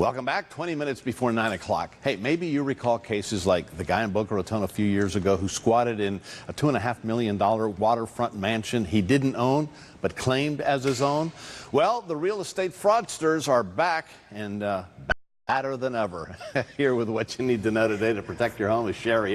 Welcome back. 20 minutes before 9 o'clock. Hey, maybe you recall cases like the guy in Boca Raton a few years ago who squatted in a $2.5 million waterfront mansion he didn't own but claimed as his own. Well, the real estate fraudsters are back and badder than ever. Here with what you need to know today to protect your home is Shari.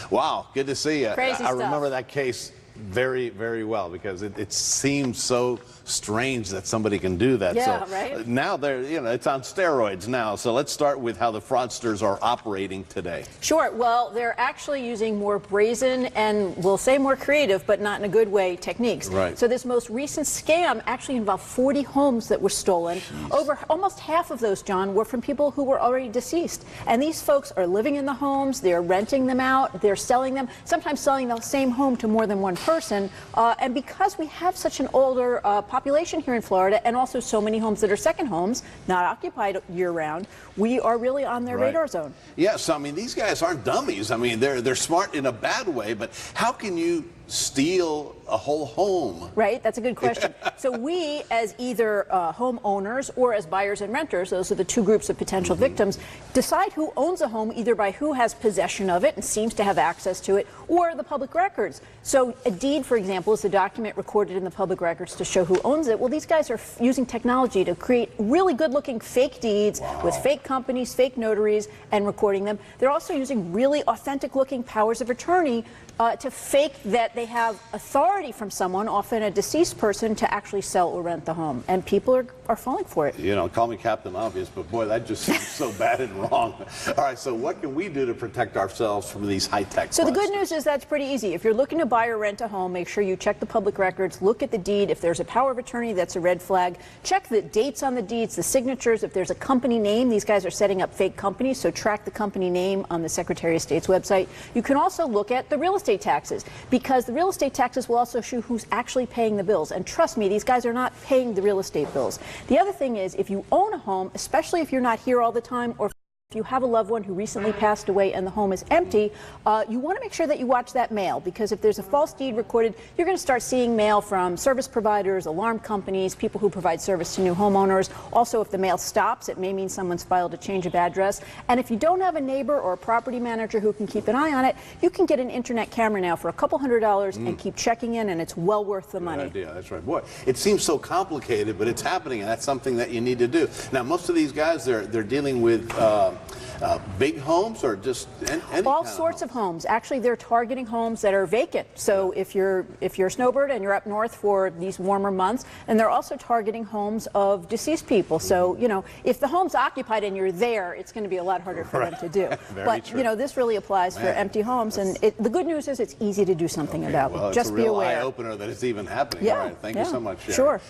Wow, good to see you. Crazy I stuff. remember that case very, very well because it seems so strange that somebody can do that. Yeah, so right? Now it's on steroids now. So let's start with how the fraudsters are operating today. Sure. Well, they're actually using more brazen and we'll say more creative, but not in a good way, techniques. Right. So this most recent scam actually involved 40 homes that were stolen. Jeez. Over almost half of those, John, were from people who were already deceased. And these folks are living in the homes, they're renting them out, they're selling them, sometimes selling the same home to more than one person. And because we have such an older population here in Florida and also so many homes that are second homes, not occupied year-round, we are really on their radar zone. Yeah, so I mean, these guys aren't dummies. I mean, they're smart in a bad way, but how can you steal a whole home? Right, that's a good question. So we, as either homeowners or as buyers and renters, those are the two groups of potential victims, decide who owns a home either by who has possession of it and seems to have access to it, or the public records. So a deed, for example, is a document recorded in the public records to show who owns it. Well, these guys are using technology to create really good-looking fake deeds with fake companies, fake notaries, and recording them. They're also using really authentic-looking powers of attorney to fake that they have authority from someone, often a deceased person, to actually sell or rent the home. And people are falling for it. You know, call me Captain Obvious, but boy, that just seems so bad and wrong. All right, so what can we do to protect ourselves from these high-tech So the good fraudsters? news is that's pretty easy. If you're looking to buy or rent a home, make sure you check the public records, look at the deed. If there's a power of attorney, that's a red flag. Check the dates on the deeds, the signatures. If there's a company name, these guys are setting up fake companies, so track the company name on the Secretary of State's website. You can also look at the real estate taxes, because the real estate taxes will also show who's actually paying the bills. And trust me, these guys are not paying the real estate bills. The other thing is, if you own a home, especially if you're not here all the time, or if you have a loved one who recently passed away and the home is empty, you want to make sure that you watch that mail, because if there's a false deed recorded, you're going to start seeing mail from service providers, alarm companies, people who provide service to new homeowners. Also, if the mail stops, it may mean someone's filed a change of address. And if you don't have a neighbor or a property manager who can keep an eye on it, you can get an internet camera now for a couple $100s and keep checking in, and it's well worth the money. Good idea. That's right. Boy, it seems so complicated, but it's happening, and that's something that you need to do. Now, most of these guys, they're dealing with big homes or just any All kind sorts of homes. Actually, they're targeting homes that are vacant. So if you're a snowbird and you're up north for these warmer months, and they're also targeting homes of deceased people. So, you know, if the home's occupied and you're there, it's going to be a lot harder for them to do. But, true. you know, this really applies for empty homes. And the good news is it's easy to do something about. Well, Just it's a be real aware. eye-opener that it's even happening. Yeah, All right. Thank you so much, Shari. Sure.